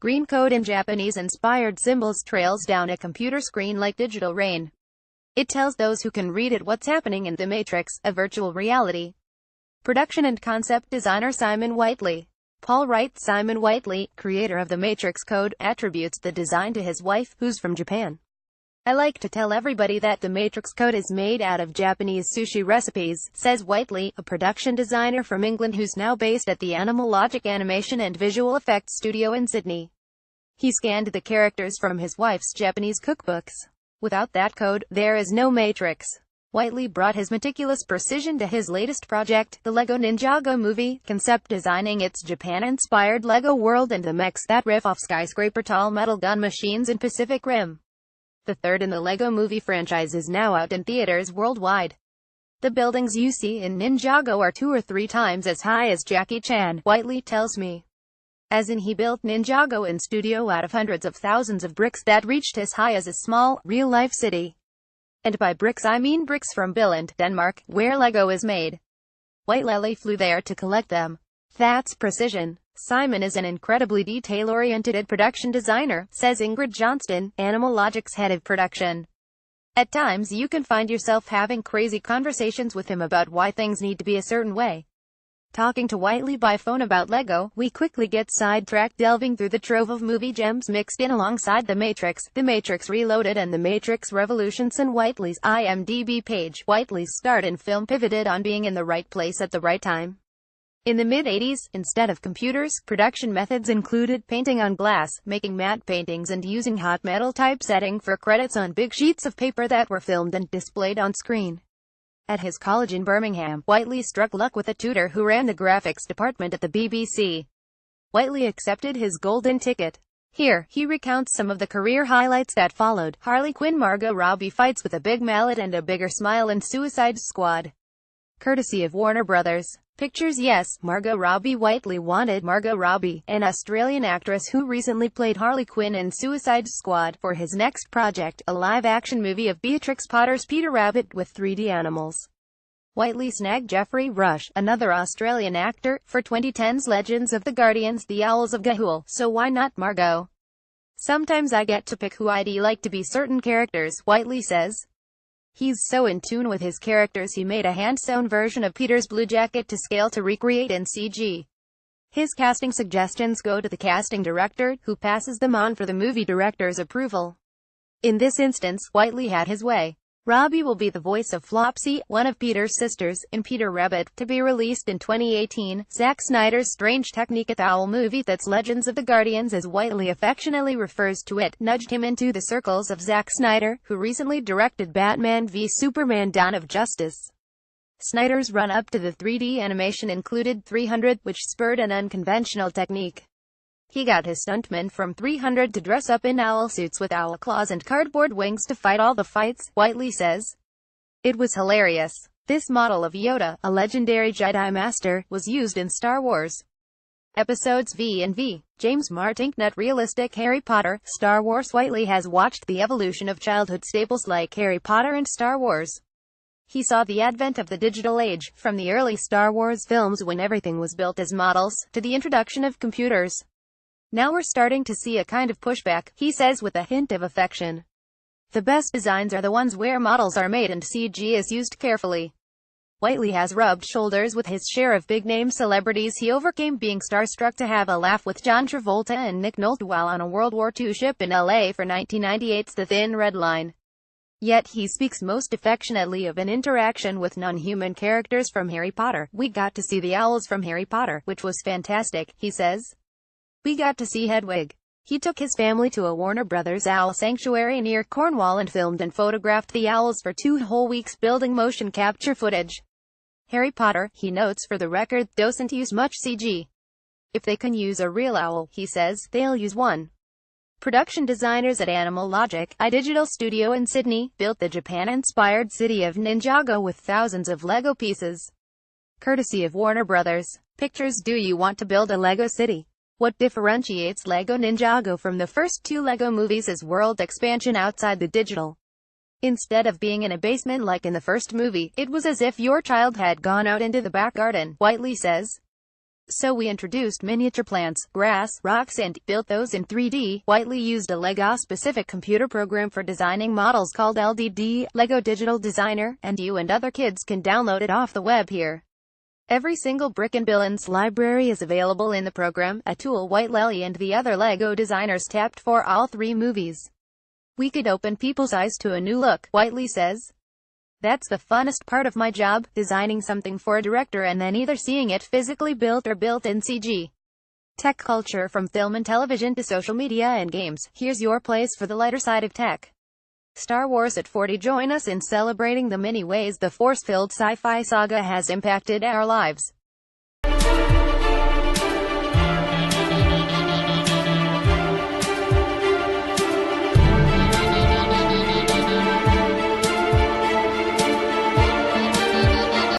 Green code and Japanese-inspired symbols trails down a computer screen like digital rain. It tells those who can read it what's happening in the Matrix, a virtual reality. Production and concept designer Simon Whiteley. Paul writes Simon Whiteley, creator of the Matrix Code, attributes the design to his wife, who's from Japan. I like to tell everybody that the Matrix Code is made out of Japanese sushi recipes, says Whiteley, a production designer from England who's now based at the Animal Logic Animation and Visual Effects Studio in Sydney. He scanned the characters from his wife's Japanese cookbooks. Without that code, there is no Matrix. Whiteley brought his meticulous precision to his latest project, the Lego Ninjago movie, concept designing its Japan-inspired Lego world and the mechs that riff off skyscraper tall metal gun machines in Pacific Rim. The third in the Lego movie franchise is now out in theaters worldwide. The buildings you see in Ninjago are 2 or 3 times as high as Jackie Chan, Whiteley tells me. As in, he built Ninjago in studio out of hundreds of thousands of bricks that reached as high as a small, real-life city. And by bricks I mean bricks from Billund, Denmark, where Lego is made. Whiteley flew there to collect them. That's precision. Simon is an incredibly detail-oriented production designer, says Ingrid Johnston, Animal Logic's head of production. At times you can find yourself having crazy conversations with him about why things need to be a certain way. Talking to Whiteley by phone about Lego, we quickly get sidetracked delving through the trove of movie gems mixed in alongside The Matrix Reloaded and The Matrix Revolutions on Whiteley's IMDb page. Whiteley's start in film pivoted on being in the right place at the right time. In the mid-80s, instead of computers, production methods included painting on glass, making matte paintings and using hot metal typesetting for credits on big sheets of paper that were filmed and displayed on screen. At his college in Birmingham, Whiteley struck luck with a tutor who ran the graphics department at the BBC. Whiteley accepted his golden ticket. Here, he recounts some of the career highlights that followed. Harley Quinn Margot Robbie fights with a big mallet and a bigger smile in Suicide Squad. Courtesy of Warner Brothers Pictures. Yes, Margot Robbie. Whiteley wanted Margot Robbie, an Australian actress who recently played Harley Quinn in Suicide Squad, for his next project, a live-action movie of Beatrix Potter's Peter Rabbit with 3D animals. Whiteley snagged Geoffrey Rush, another Australian actor, for 2010's Legends of the Guardians: The Owls of Ga'Hoole, so why not Margot? Sometimes I get to pick who I'd like to be certain characters, Whiteley says. He's so in tune with his characters he made a hand-sewn version of Peter's blue jacket to scale to recreate in CG. His casting suggestions go to the casting director, who passes them on for the movie director's approval. In this instance, Whiteley had his way. Robbie will be the voice of Flopsy, one of Peter's sisters, in Peter Rabbit, to be released in 2018. Zack Snyder's Strange Technique Owl movie, that's Legends of the Guardians as Whiteley affectionately refers to it, nudged him into the circles of Zack Snyder, who recently directed Batman v Superman: Dawn of Justice. Snyder's run-up to the 3D animation included 300, which spurred an unconventional technique. He got his stuntmen from 300 to dress up in owl suits with owl claws and cardboard wings to fight all the fights, Whiteley says. It was hilarious. This model of Yoda, a legendary Jedi Master, was used in Star Wars Episodes V and V. James Martinknut realistic Harry Potter, Star Wars. Whiteley has watched the evolution of childhood staples like Harry Potter and Star Wars. He saw the advent of the digital age, from the early Star Wars films when everything was built as models, to the introduction of computers. Now we're starting to see a kind of pushback, he says with a hint of affection. The best designs are the ones where models are made and CG is used carefully. Whiteley has rubbed shoulders with his share of big-name celebrities. He overcame being starstruck to have a laugh with John Travolta and Nick Nolte while on a World War II ship in LA for 1998's The Thin Red Line. Yet he speaks most affectionately of an interaction with non-human characters from Harry Potter. We got to see the owls from Harry Potter, which was fantastic, he says. We got to see Hedwig. He took his family to a Warner Brothers owl sanctuary near Cornwall and filmed and photographed the owls for 2 whole weeks building motion capture footage. Harry Potter, he notes for the record, doesn't use much CG. If they can use a real owl, he says, they'll use one. Production designers at Animal Logic, a digital studio in Sydney, built the Japan-inspired city of Ninjago with thousands of Lego pieces. Courtesy of Warner Brothers Pictures. Do you want to build a Lego city? What differentiates Lego Ninjago from the first 2 Lego movies is world expansion outside the digital. Instead of being in a basement like in the first movie, it was as if your child had gone out into the back garden, Whiteley says. So we introduced miniature plants, grass, rocks and built those in 3D. Whiteley used a LEGO-specific computer program for designing models called LDD, Lego Digital Designer, and you and other kids can download it off the web here. Every single brick in Billin's library is available in the program, a tool Whiteley and the other LEGO designers tapped for all 3 movies. We could open people's eyes to a new look, Whiteley says. That's the funnest part of my job, designing something for a director and then either seeing it physically built or built in CG. Tech culture from film and television to social media and games. Here's your place for the lighter side of tech. Star Wars at 40. Join us in celebrating the many ways the Force-filled sci-fi saga has impacted our lives.